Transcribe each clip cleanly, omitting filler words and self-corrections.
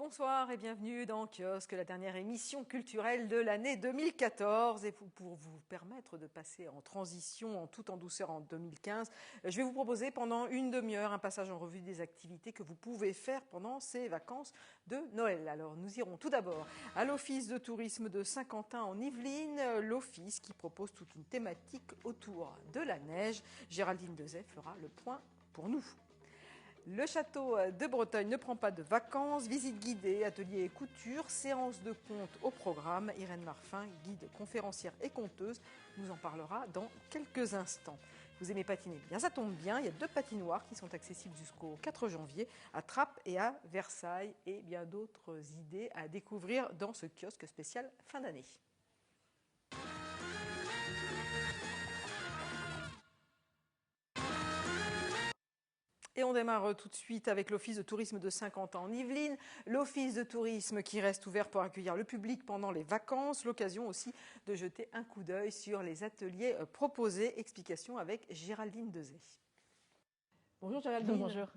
Bonsoir et bienvenue dans Kiosque, la dernière émission culturelle de l'année 2014. Et pour vous permettre de passer en transition tout en douceur en 2015, je vais vous proposer pendant une demi-heure un passage en revue des activités que vous pouvez faire pendant ces vacances de Noël. Alors nous irons tout d'abord à l'Office de tourisme de Saint-Quentin en Yvelines, l'office qui propose toute une thématique autour de la neige. Géraldine Dezay fera le point pour nous. Le château de Breteuil ne prend pas de vacances, visite guidée, atelier et couture, séance de contes au programme. Irène Marfin, guide conférencière et conteuse, nous en parlera dans quelques instants. Vous aimez patiner? Bien, ça tombe bien, il y a 2 patinoires qui sont accessibles jusqu'au 4 janvier à Trappes et à Versailles et bien d'autres idées à découvrir dans ce kiosque spécial fin d'année. Et on démarre tout de suite avec l'Office de tourisme de Saint-Quentin en Yvelines. L'Office de tourisme qui reste ouvert pour accueillir le public pendant les vacances. L'occasion aussi de jeter un coup d'œil sur les ateliers proposés. Explication avec Géraldine Dezay. Bonjour Géraldine. Bonjour.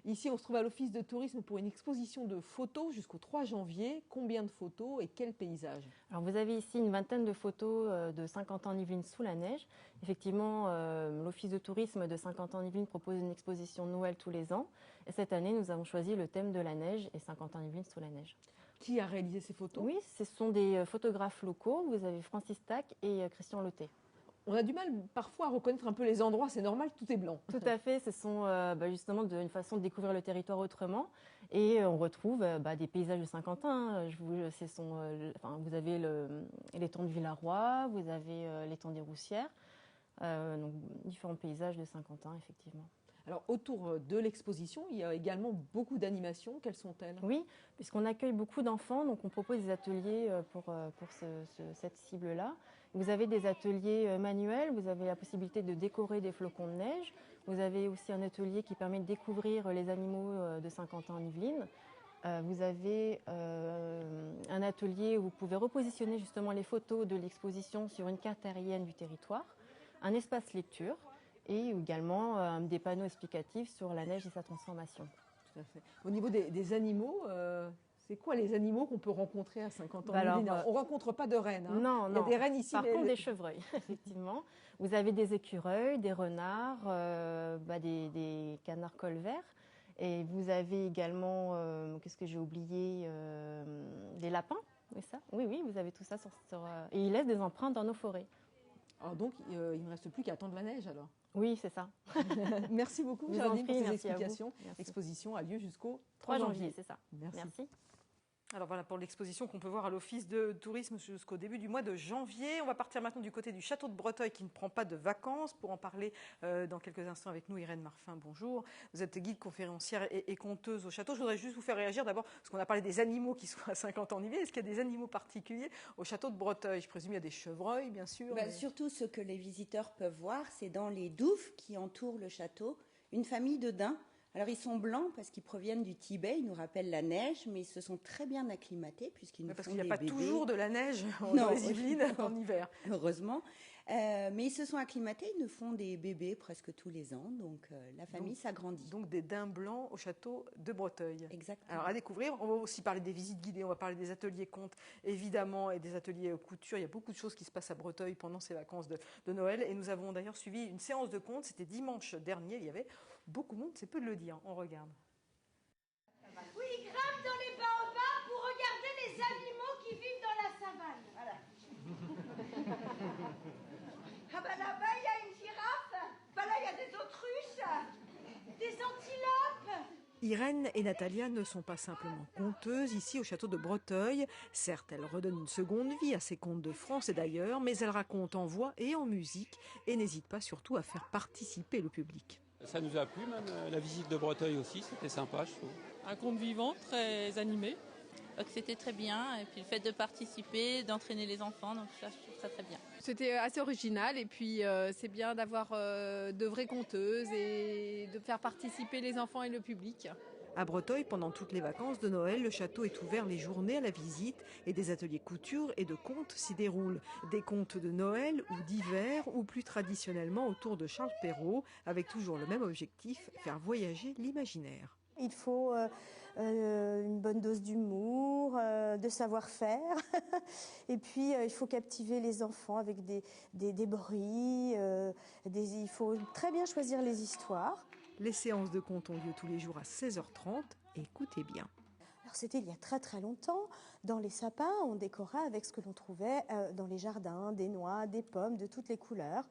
Ici, on se trouve à l'Office de tourisme pour une exposition de photos jusqu'au 3 janvier. Combien de photos et quel paysage? Alors vous avez ici une vingtaine de photos de Saint-Quentin-en-Yvelines sous la neige. Effectivement, l'Office de tourisme de Saint-Quentin-en-Yvelines propose une exposition Noël tous les ans. Et cette année, nous avons choisi le thème de la neige et Saint-Quentin-en-Yvelines sous la neige. Qui a réalisé ces photos? Oui, ce sont des photographes locaux. Vous avez Francis Tac et Christian Lotet. On a du mal parfois à reconnaître un peu les endroits, c'est normal, tout est blanc. Tout à fait, ce sont justement une façon de découvrir le territoire autrement. Et on retrouve des paysages de Saint-Quentin. Vous avez l'étang de Villaroy, vous avez l'étang des Roussières, donc différents paysages de Saint-Quentin, effectivement. Alors autour de l'exposition, il y a également beaucoup d'animations. Quelles sont-elles? Oui, puisqu'on accueille beaucoup d'enfants, donc on propose des ateliers pour cette cible-là. Vous avez des ateliers manuels, vous avez la possibilité de décorer des flocons de neige. Vous avez aussi un atelier qui permet de découvrir les animaux de Saint-Quentin-en-Yvelines. Vous avez un atelier où vous pouvez repositionner justement les photos de l'exposition sur une carte aérienne du territoire, un espace lecture, et également des panneaux explicatifs sur la neige et sa transformation. Tout à fait. Au niveau des animaux, c'est quoi les animaux qu'on peut rencontrer à Saint-Quentin-en-Yvelines? On ne rencontre pas de rennes. Hein. Non, il y a des rennes ici. Par contre, des chevreuils, effectivement. Vous avez des écureuils, des renards, des canards colverts. Et vous avez également, qu'est-ce que j'ai oublié, des lapins. Oui, ça. Oui, vous avez tout ça et ils laissent des empreintes dans nos forêts. Alors donc, il ne reste plus qu'à attendre la neige alors. Oui, c'est ça. Merci beaucoup, Géraldine, pour ces explications. L'exposition a lieu jusqu'au 3 janvier, c'est ça. Merci. Alors voilà pour l'exposition qu'on peut voir à l'Office de tourisme jusqu'au début du mois de janvier. On va partir maintenant du côté du château de Breteuil qui ne prend pas de vacances. Pour en parler dans quelques instants avec nous, Irène Marfin, bonjour. Vous êtes guide conférencière et conteuse au château. Je voudrais juste vous faire réagir d'abord, parce qu'on a parlé des animaux qui sont à 50 ans en hiver. Est-ce qu'il y a des animaux particuliers au château de Breteuil? Je présume qu'il y a des chevreuils, bien sûr. Surtout ce que les visiteurs peuvent voir, c'est dans les douves qui entourent le château, une famille de daims. Alors ils sont blancs parce qu'ils proviennent du Tibet, ils nous rappellent la neige, mais ils se sont très bien acclimatés puisqu'ils nous font des bébés. Parce qu'il n'y a pas toujours de la neige dans les Yvelines en hiver. Heureusement. Mais ils se sont acclimatés, ils nous font des bébés presque tous les ans, donc la famille s'agrandit. Donc des daims blancs au château de Breteuil. Exactement. Alors à découvrir, on va aussi parler des visites guidées, on va parler des ateliers contes évidemment et des ateliers couture. Il y a beaucoup de choses qui se passent à Breteuil pendant ces vacances de Noël. Et nous avons d'ailleurs suivi une séance de contes, c'était dimanche dernier, il y avait beaucoup de monde, c'est peu de le dire. On regarde. Oui, ils grimpent dans les baobabs pour regarder les animaux qui vivent dans la savane. Voilà. Ah bah là-bas, il y a une girafe. Bah là, il y a des autruches, des antilopes. Irène et Natalia ne sont pas simplement conteuses ici au château de Breteuil. Certes, elles redonnent une seconde vie à ces contes de France et d'ailleurs, mais elles racontent en voix et en musique et n'hésitent pas surtout à faire participer le public. Ça nous a plu, même la visite de Breteuil aussi, c'était sympa, je trouve. Un conte vivant, très animé. Donc c'était très bien, et puis le fait de participer, d'entraîner les enfants, donc ça, je trouve ça très bien. C'était assez original, et puis c'est bien d'avoir de vraies conteuses et de faire participer les enfants et le public. À Breteuil, pendant toutes les vacances de Noël, le château est ouvert les journées à la visite et des ateliers couture et de contes s'y déroulent. Des contes de Noël ou d'hiver ou plus traditionnellement autour de Charles Perrault, avec toujours le même objectif, faire voyager l'imaginaire. Il faut une bonne dose d'humour, de savoir-faire. Et puis, il faut captiver les enfants avec des bruits. Il faut très bien choisir les histoires. Les séances de contes ont lieu tous les jours à 16h30. Écoutez bien. Alors, c'était il y a très très longtemps. Dans les sapins, on décorait avec ce que l'on trouvait dans les jardins, des noix, des pommes de toutes les couleurs.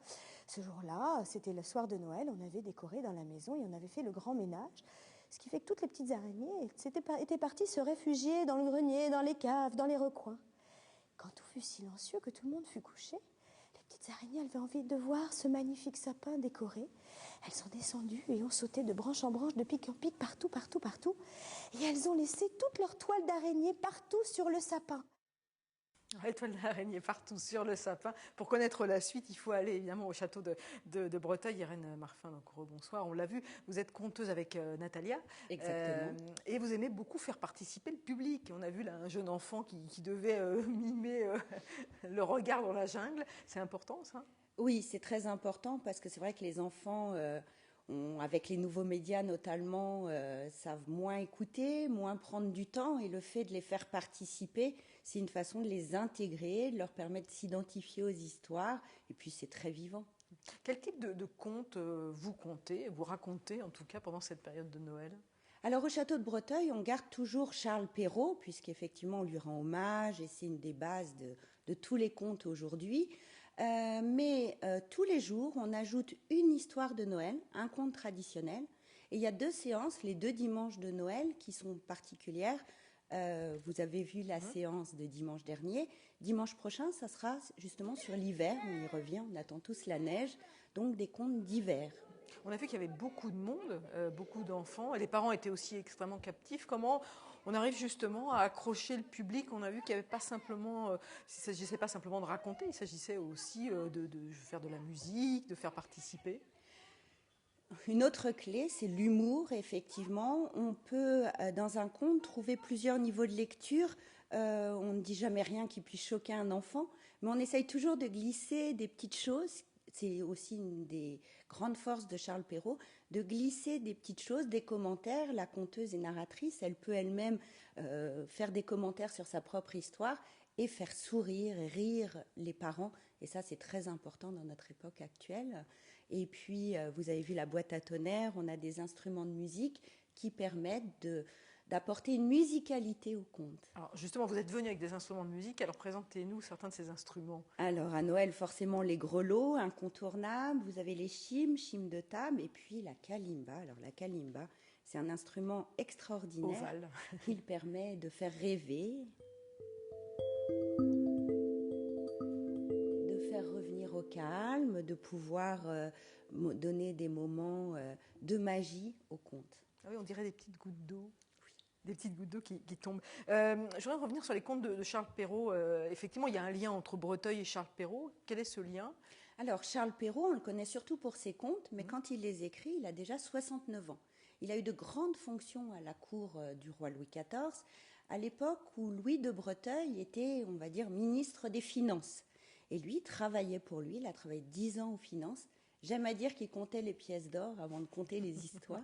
Ce jour-là, c'était le soir de Noël, on avait décoré dans la maison et on avait fait le grand ménage. Ce qui fait que toutes les petites araignées étaient parties se réfugier dans le grenier, dans les caves, dans les recoins. Quand tout fut silencieux, que tout le monde fut couché, les petites araignées avaient envie de voir ce magnifique sapin décoré. Elles sont descendues et ont sauté de branche en branche, de pic en pic, partout, partout, partout. Et elles ont laissé toute leur toile d'araignée partout sur le sapin. Les toiles d'araignée partout sur le sapin. Pour connaître la suite, il faut aller évidemment au château de Breteuil. Irène Marfin, donc rebonsoir. On l'a vu, vous êtes conteuse avec Natalia. Exactement. Et vous aimez beaucoup faire participer le public. On a vu là un jeune enfant qui devait mimer le regard dans la jungle. C'est important, ça? Oui, c'est très important parce que c'est vrai que les enfants, avec les nouveaux médias notamment, savent moins écouter, moins prendre du temps. Et le fait de les faire participer, c'est une façon de les intégrer, de leur permettre de s'identifier aux histoires. Et puis, c'est très vivant. Quel type de contes vous contez, vous racontez en tout cas pendant cette période de Noël? Alors au château de Breteuil, on garde toujours Charles Perrault, puisqu'effectivement on lui rend hommage et c'est une des bases de tous les contes aujourd'hui. Mais tous les jours, on ajoute une histoire de Noël, un conte traditionnel. Et il y a 2 séances, les 2 dimanches de Noël, qui sont particulières. Vous avez vu la séance de dimanche dernier. Dimanche prochain, ça sera justement sur l'hiver. On y revient, on attend tous la neige. Donc des contes d'hiver. On a vu qu'il y avait beaucoup de monde, beaucoup d'enfants, et les parents étaient aussi extrêmement captifs. Comment on arrive justement à accrocher le public? On a vu qu'il n'y avait pas simplement, il ne s'agissait pas simplement de raconter, il s'agissait aussi de faire de la musique, de faire participer. Une autre clé, c'est l'humour, effectivement. On peut, dans un conte, trouver plusieurs niveaux de lecture. On ne dit jamais rien qui puisse choquer un enfant, mais on essaye toujours de glisser des petites choses. C'est aussi une des grandes forces de Charles Perrault, de glisser des petites choses, des commentaires. La conteuse et narratrice, elle peut elle-même faire des commentaires sur sa propre histoire et faire sourire et rire les parents. Et ça, c'est très important dans notre époque actuelle. Et puis, vous avez vu la boîte à tonnerre, on a des instruments de musique qui permettent d'apporter une musicalité au conte. Alors justement, vous êtes venu avec des instruments de musique, alors présentez-nous certains de ces instruments. Alors à Noël, forcément les grelots, incontournables, vous avez les chimes de table, et puis la kalimba. Alors la kalimba, c'est un instrument extraordinaire. Ovale. Il permet de faire rêver, de faire revenir au calme, de pouvoir donner des moments de magie au conte. Ah oui, on dirait des petites gouttes d'eau. Des petites gouttes d'eau qui tombent. Je voudrais revenir sur les contes de Charles Perrault. Effectivement, il y a un lien entre Breteuil et Charles Perrault. Quel est ce lien? Alors, Charles Perrault, on le connaît surtout pour ses contes, mais quand il les écrit, il a déjà 69 ans. Il a eu de grandes fonctions à la cour du roi Louis XIV, à l'époque où Louis de Breteuil était, on va dire, ministre des Finances. Et lui travaillait pour lui, il a travaillé 10 ans aux finances. J'aime à dire qu'il comptait les pièces d'or avant de compter les histoires.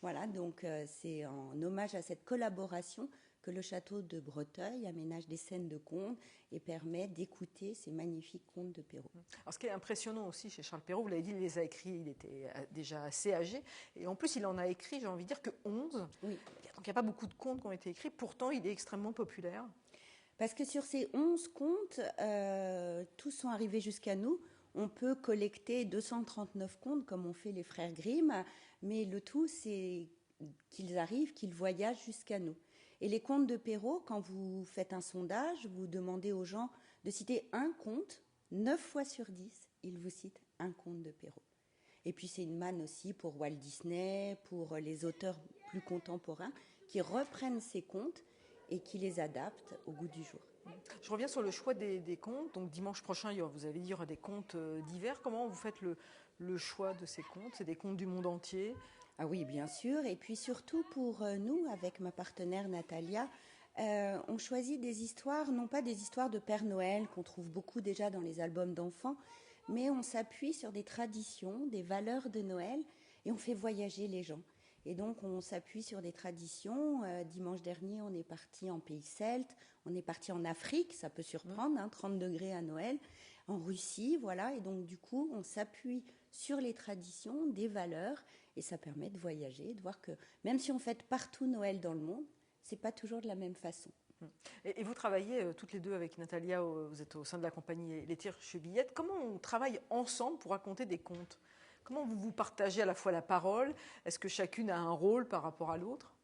Voilà, donc c'est en hommage à cette collaboration que le château de Breteuil aménage des scènes de contes et permet d'écouter ces magnifiques contes de Perrault. Alors, ce qui est impressionnant aussi chez Charles Perrault, vous l'avez dit, il les a écrits, il était déjà assez âgé. Et en plus, il en a écrit, j'ai envie de dire, que 11. Oui. Donc, il n'y a pas beaucoup de contes qui ont été écrits. Pourtant, il est extrêmement populaire. Parce que sur ces 11 contes, tous sont arrivés jusqu'à nous. On peut collecter 239 contes comme ont fait les frères Grimm, mais le tout, c'est qu'ils arrivent, qu'ils voyagent jusqu'à nous. Et les contes de Perrault, quand vous faites un sondage, vous demandez aux gens de citer un conte, 9 fois sur 10, ils vous citent un conte de Perrault. Et puis c'est une manne aussi pour Walt Disney, pour les auteurs plus contemporains, qui reprennent ces contes et qui les adaptent au goût du jour. Je reviens sur le choix des contes. Donc dimanche prochain, vous avez dit, il y aura des contes d'hiver. Comment vous faites le choix de ces contes? C'est des contes du monde entier? Ah oui, bien sûr. Et puis surtout pour nous, avec ma partenaire Natalia, on choisit des histoires, non pas des histoires de Père Noël qu'on trouve beaucoup déjà dans les albums d'enfants, mais on s'appuie sur des traditions, des valeurs de Noël et on fait voyager les gens. Et donc, on s'appuie sur des traditions. Dimanche dernier, on est parti en pays celte, on est parti en Afrique, ça peut surprendre, 30 degrés à Noël, en Russie, voilà. Et donc, du coup, on s'appuie sur les traditions, des valeurs, et ça permet de voyager, de voir que même si on fête partout Noël dans le monde, c'est pas toujours de la même façon. Et vous travaillez toutes les deux avec Natalia, vous êtes au sein de la compagnie Les Tire-Chevillettes. Comment on travaille ensemble pour raconter des contes ? Comment vous partagez à la fois la parole ? Est-ce que chacune a un rôle par rapport à l'autre ?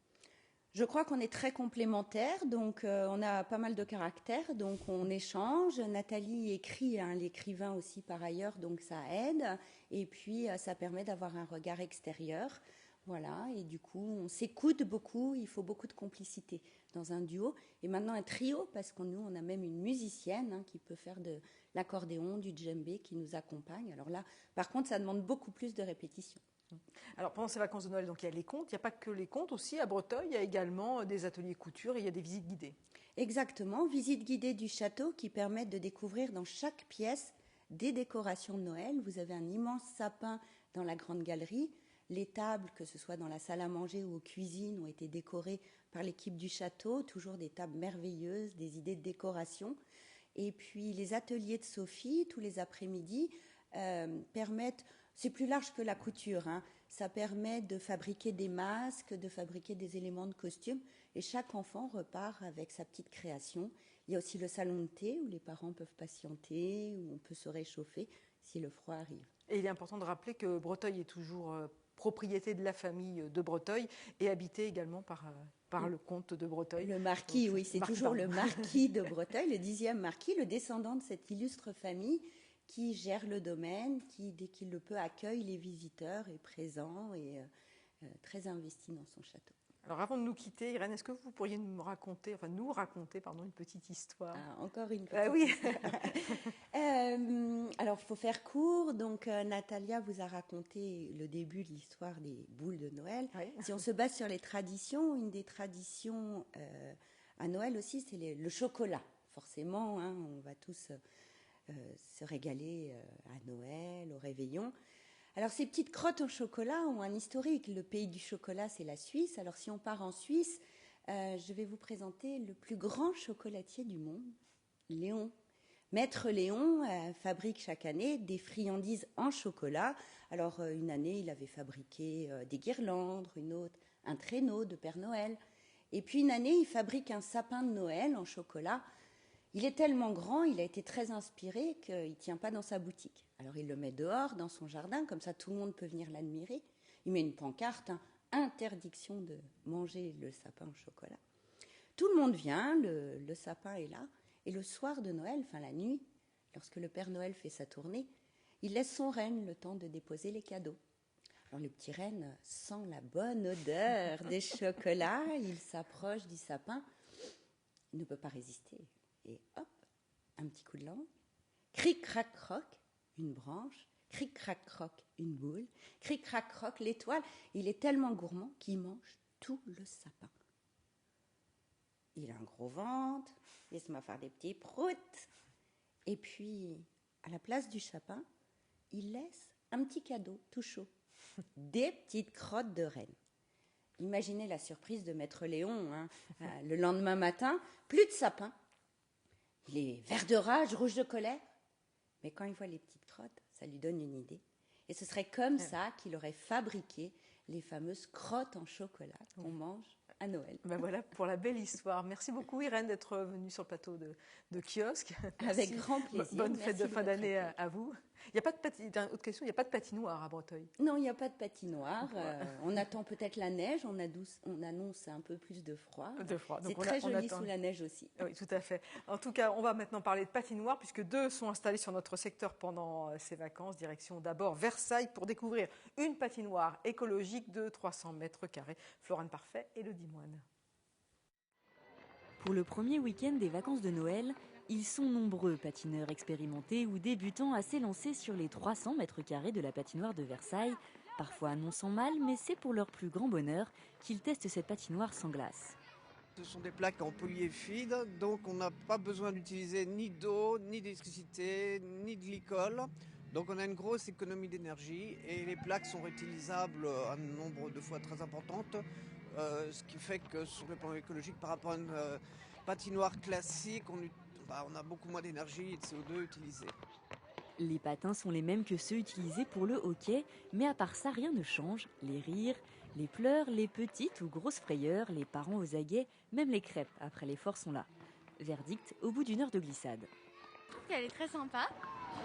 Je crois qu'on est très complémentaires, donc on a pas mal de caractères, donc on échange. Nathalie écrit, l'écrivain aussi par ailleurs, donc ça aide. Et puis ça permet d'avoir un regard extérieur. Voilà, et du coup, on s'écoute beaucoup, il faut beaucoup de complicité dans un duo. Et maintenant un trio, parce que nous, on a même une musicienne qui peut faire de l'accordéon, du djembé, qui nous accompagne. Alors là, par contre, ça demande beaucoup plus de répétition. Alors pendant ces vacances de Noël, donc, il y a les contes, il n'y a pas que les contes aussi. À Breteuil, il y a également des ateliers couture et il y a des visites guidées. Exactement, visites guidées du château qui permettent de découvrir dans chaque pièce des décorations de Noël. Vous avez un immense sapin dans la grande galerie. Les tables, que ce soit dans la salle à manger ou aux cuisines, ont été décorées par l'équipe du château. Toujours des tables merveilleuses, des idées de décoration. Et puis les ateliers de Sophie, tous les après-midi, permettent... C'est plus large que la couture. Ça permet de fabriquer des masques, de fabriquer des éléments de costume. Et chaque enfant repart avec sa petite création. Il y a aussi le salon de thé où les parents peuvent patienter, où on peut se réchauffer si le froid arrive. Et il est important de rappeler que Breteuil est toujours propriété de la famille de Breteuil et habité également par le comte de Breteuil. Le marquis, donc, oui, c'est toujours le marquis de Breteuil, le 10e marquis, le descendant de cette illustre famille qui gère le domaine, qui, dès qu'il le peut, accueille les visiteurs, est présent et très investi dans son château. Alors avant de nous quitter, Irène, est-ce que vous pourriez nous raconter une petite histoire ? Encore une petite oui. Alors, il faut faire court. Donc, Natalia vous a raconté le début de l'histoire des boules de Noël. Oui. Si on se base sur les traditions, une des traditions à Noël aussi, c'est le chocolat. Forcément, on va tous se régaler à Noël, au réveillon. Alors, ces petites crottes au chocolat ont un historique. Le pays du chocolat, c'est la Suisse. Alors, si on part en Suisse, je vais vous présenter le plus grand chocolatier du monde, Léon. Maître Léon fabrique chaque année des friandises en chocolat. Alors, une année, il avait fabriqué des guirlandes, une autre, un traîneau de Père Noël. Et puis, une année, il fabrique un sapin de Noël en chocolat. Il est tellement grand, il a été très inspiré qu'il ne tient pas dans sa boutique. Alors il le met dehors, dans son jardin, comme ça tout le monde peut venir l'admirer. Il met une pancarte, interdiction de manger le sapin au chocolat. Tout le monde vient, le sapin est là. Et le soir de Noël, la nuit, lorsque le Père Noël fait sa tournée, il laisse son renne le temps de déposer les cadeaux. Alors le petit renne sent la bonne odeur des chocolats, il s'approche du sapin, il ne peut pas résister. Et hop, un petit coup de langue, cric, crac, croc, une branche, cric, crac, croc, une boule, cric, crac, croc, l'étoile. Il est tellement gourmand qu'il mange tout le sapin. Il a un gros ventre, il se met à faire des petits proutes. Et puis, à la place du sapin, il laisse un petit cadeau tout chaud, des petites crottes de renne. Imaginez la surprise de Maître Léon, le lendemain matin, plus de sapin. Il est vert de rage, rouge de colère. Mais quand il voit les petites crottes, ça lui donne une idée. Et ce serait comme ça qu'il aurait fabriqué les fameuses crottes en chocolat qu'on mange à Noël. Voilà pour la belle histoire. Merci beaucoup Irène d'être venue sur le plateau de Kiosque. Avec grand plaisir. Bonne fête de fin d'année à vous. Il n'y a pas de autre question, il n'y a pas de patinoire à Breteuil. Non, il n'y a pas de patinoire. On attend peut-être la neige. On annonce un peu plus de froid. C'est très joli sous la neige aussi. Oui, tout à fait. En tout cas, on va maintenant parler de patinoire puisque deux sont installés sur notre secteur pendant ces vacances. Direction d'abord Versailles pour découvrir une patinoire écologique de 300 mètres carrés. Florane Parfait et le Dimoine. Pour le premier week-end des vacances de Noël, ils sont nombreux, patineurs expérimentés ou débutants, à s'élancer sur les 300 mètres carrés de la patinoire de Versailles, parfois annonçant mal, mais c'est pour leur plus grand bonheur qu'ils testent cette patinoire sans glace. Ce sont des plaques en polyéphide, donc on n'a pas besoin d'utiliser ni d'eau, ni d'électricité, ni de glycol. Donc on a une grosse économie d'énergie et les plaques sont réutilisables un nombre de fois très importante, ce qui fait que sur le plan écologique par rapport à une patinoire classique, on a beaucoup moins d'énergie et de CO2 utilisé. Les patins sont les mêmes que ceux utilisés pour le hockey, mais à part ça, rien ne change. Les rires, les pleurs, les petites ou grosses frayeurs, les parents aux aguets, même les crêpes après l'effort sont là. Verdict au bout d'une heure de glissade. Je trouve qu'elle est très sympa.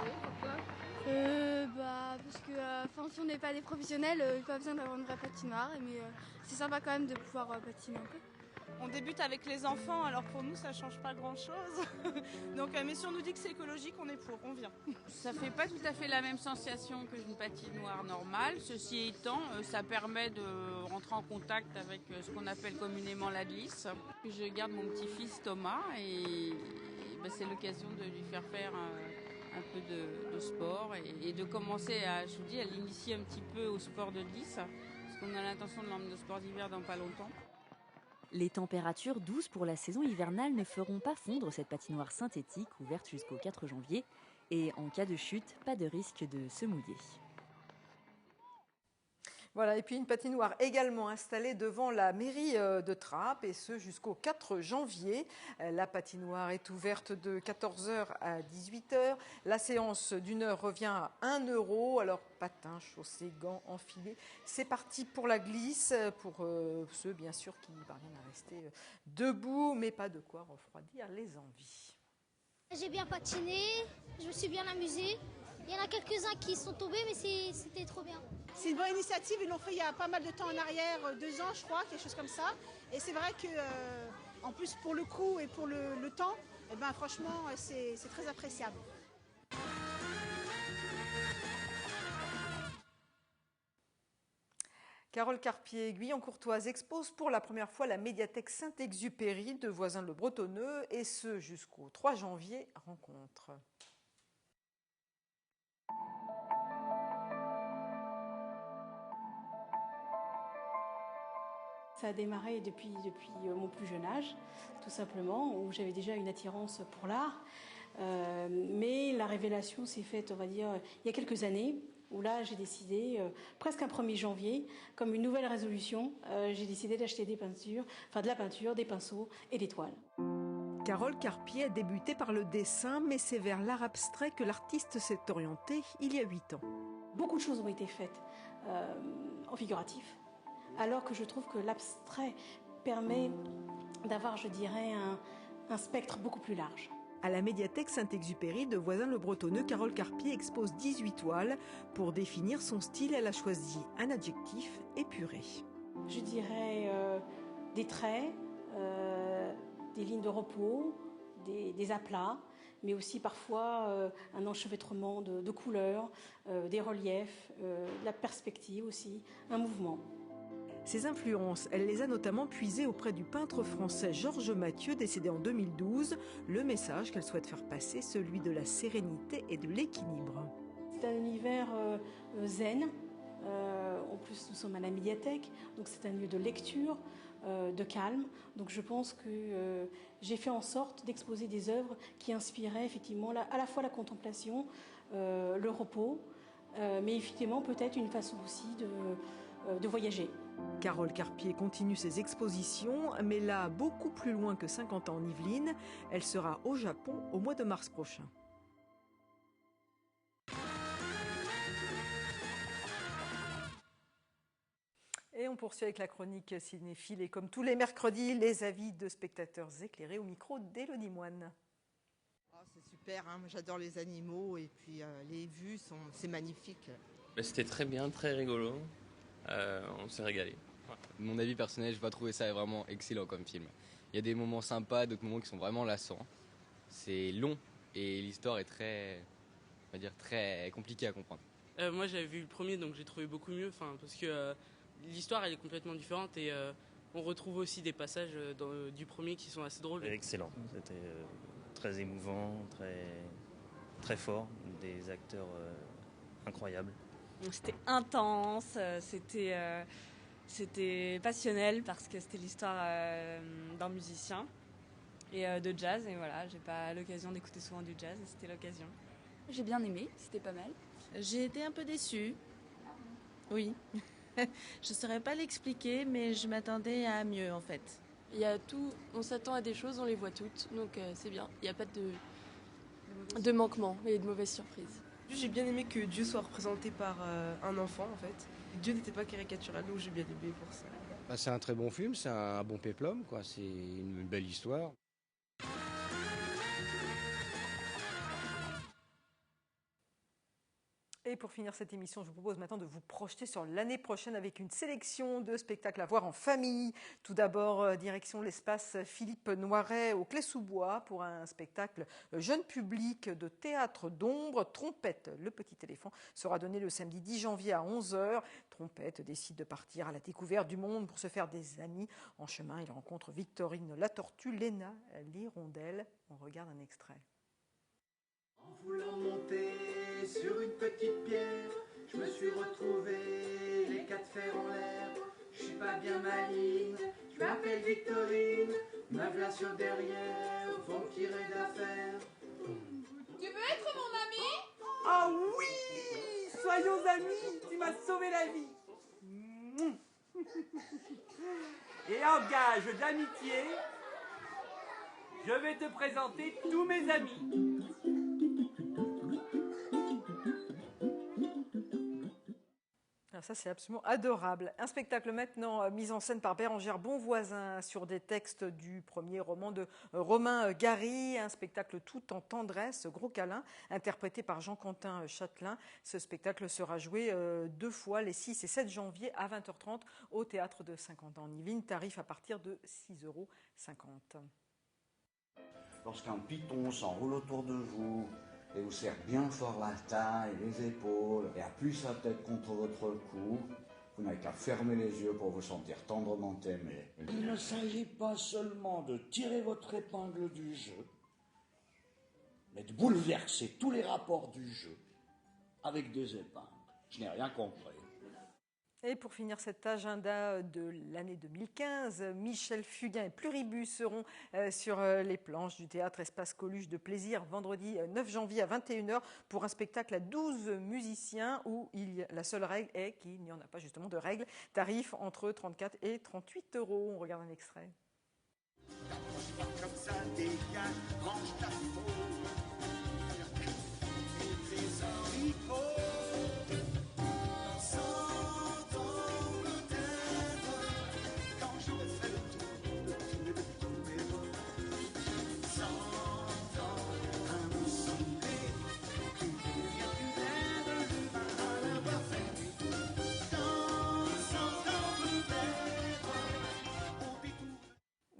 Oui, pourquoi Parce que si on n'est pas des professionnels, il n'y a pas besoin d'avoir une vraie patinoire, mais c'est sympa quand même de pouvoir patiner un peu. On débute avec les enfants, alors pour nous ça change pas grand chose. Donc, mais si on nous dit que c'est écologique, on est pour, on vient. Ça fait pas tout à fait la même sensation qu'une patinoire normale. Ceci étant, ça permet de rentrer en contact avec ce qu'on appelle communément la glisse. Je garde mon petit-fils Thomas et c'est l'occasion de lui faire faire un peu de sport et de commencer à l'initier un petit peu au sport de glisse, parce qu'on a l'intention de l'emmener au sport d'hiver dans pas longtemps. Les températures douces pour la saison hivernale ne feront pas fondre cette patinoire synthétique ouverte jusqu'au 4 janvier. Et en cas de chute, pas de risque de se mouiller. Voilà, et puis une patinoire également installée devant la mairie de Trappes, et ce jusqu'au 4 janvier. La patinoire est ouverte de 14h à 18h. La séance d'une heure revient à 1 €. Alors, patins, chaussées, gants, enfilés. C'est parti pour la glisse, pour ceux, bien sûr, qui parviennent à rester debout, mais pas de quoi refroidir les envies. J'ai bien patiné, je me suis bien amusée. Il y en a quelques-uns qui sont tombés, mais c'était trop bien. C'est une bonne initiative, ils l'ont fait il y a pas mal de temps en arrière, 2 ans je crois, quelque chose comme ça. Et c'est vrai que, en plus pour le coût et pour le temps, franchement c'est très appréciable. Carole Carpier, Guyon-Courtoise expose pour la première fois la médiathèque Saint-Exupéry de Voisins-le-Bretonneux, et ce jusqu'au 3 janvier, rencontre. Ça a démarré depuis mon plus jeune âge, tout simplement, où j'avais déjà une attirance pour l'art. Mais la révélation s'est faite, on va dire, il y a quelques années, où là j'ai décidé, presque un 1er janvier, comme une nouvelle résolution, j'ai décidé d'acheter de la peinture, des pinceaux et des toiles. Carole Carpier a débuté par le dessin, mais c'est vers l'art abstrait que l'artiste s'est orientée il y a 8 ans. Beaucoup de choses ont été faites en figuratif, alors que je trouve que l'abstrait permet d'avoir, je dirais, un spectre beaucoup plus large. À la médiathèque Saint-Exupéry de Voisins-le-Bretonneux, Carole Carpier expose 18 toiles. Pour définir son style, elle a choisi un adjectif: épuré. Je dirais des traits, des lignes de repos, des aplats, mais aussi parfois un enchevêtrement de couleurs, des reliefs, de la perspective aussi, un mouvement. Ses influences, elle les a notamment puisées auprès du peintre français Georges Mathieu, décédé en 2012. Le message qu'elle souhaite faire passer, celui de la sérénité et de l'équilibre. C'est un univers zen. En plus, nous sommes à la médiathèque, donc c'est un lieu de lecture, de calme. Donc je pense que j'ai fait en sorte d'exposer des œuvres qui inspiraient effectivement à la fois la contemplation, le repos, mais effectivement peut-être une façon aussi de voyager. Carole Carpier continue ses expositions, mais là, beaucoup plus loin que 50 ans en Yvelines. Elle sera au Japon au mois de mars prochain. Et on poursuit avec la chronique cinéphile, et comme tous les mercredis, les avis de spectateurs éclairés, au micro d'Élodie Moine. Oh, c'est super, hein. Moi, j'adore les animaux, et puis les vues, c'est magnifique. C'était très bien, très rigolo. On s'est régalé. Mon avis personnel, je vais trouver ça vraiment excellent comme film. Il y a des moments sympas, d'autres moments qui sont vraiment lassants. C'est long et l'histoire est très compliquée à comprendre. Moi j'avais vu le premier, donc j'ai trouvé beaucoup mieux, parce que l'histoire elle est complètement différente, et on retrouve aussi des passages du premier qui sont assez drôles. Excellent, c'était très émouvant, très fort, des acteurs incroyables. C'était intense, c'était passionnel parce que c'était l'histoire d'un musicien et de jazz, et voilà, j'ai pas l'occasion d'écouter souvent du jazz et c'était l'occasion. J'ai bien aimé, c'était pas mal. J'ai été un peu déçue. Oui. Je ne saurais pas l'expliquer, mais je m'attendais à mieux en fait. Il y a tout, on s'attend à des choses, on les voit toutes, donc c'est bien. Il n'y a pas de manquement et de mauvaises surprises. J'ai bien aimé que Dieu soit représenté par un enfant en fait. Dieu n'était pas caricatural, donc j'ai bien aimé pour ça. Bah, c'est un très bon film, c'est un bon péplum, quoi. C'est une belle histoire. Et pour finir cette émission, je vous propose maintenant de vous projeter sur l'année prochaine avec une sélection de spectacles à voir en famille. Tout d'abord, direction l'espace Philippe Noiret au Clé-sous-Bois pour un spectacle jeune public de théâtre d'ombre. Trompette, le petit éléphant, sera donné le samedi 10 janvier à 11h. Trompette décide de partir à la découverte du monde pour se faire des amis. En chemin, il rencontre Victorine la tortue, Léna l'hirondelle. On regarde un extrait. En voulant monter sur une petite pierre, je me suis retrouvé les quatre fers en l'air. Je suis pas bien maligne, je m'appelle Victorine, me voilà sur derrière, vont me tirer d'affaire. Tu veux être mon ami? Ah oui, soyons amis, tu m'as sauvé la vie. Et en gage d'amitié, je vais te présenter tous mes amis. Alors ça, c'est absolument adorable. Un spectacle maintenant mis en scène par Bérengère Bonvoisin sur des textes du premier roman de Romain Gary. Un spectacle tout en tendresse, Gros câlin, interprété par Jean-Quentin Châtelain. Ce spectacle sera joué 2 fois, les 6 et 7 janvier à 20h30 au Théâtre de Saint-Quentin-en-Yvelines. Tarif à partir de 6,50 €. Lorsqu'un python s'enroule autour de vous et vous serre bien fort la taille, les épaules et appuie sa tête contre votre cou, vous n'avez qu'à fermer les yeux pour vous sentir tendrement aimé. Il ne s'agit pas seulement de tirer votre épingle du jeu, mais de bouleverser tous les rapports du jeu avec des épingles. Je n'ai rien compris. Et pour finir cet agenda de l'année 2015, Michel Fugain et Pluribus seront sur les planches du théâtre Espace Coluche de Plaisir vendredi 9 janvier à 21h pour un spectacle à 12 musiciens où la seule règle est qu'il n'y en a pas justement de règle. Tarif entre 34 et 38 €. On regarde un extrait. Comme ça dégage, range ta peau. Et tes oripeaux.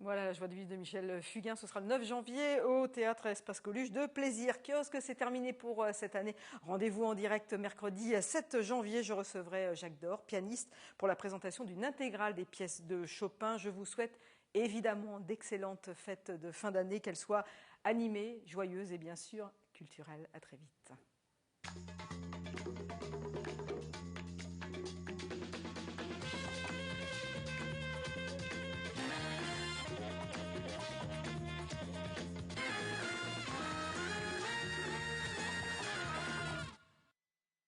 Voilà la joie de vivre de Michel Fugain. Ce sera le 9 janvier au Théâtre Espace Coluche de Plaisir. Kiosque, c'est terminé pour cette année. Rendez-vous en direct mercredi 7 janvier. Je recevrai Jacques Dor, pianiste, pour la présentation d'une intégrale des pièces de Chopin. Je vous souhaite évidemment d'excellentes fêtes de fin d'année, qu'elles soient animées, joyeuses et bien sûr culturelles. À très vite.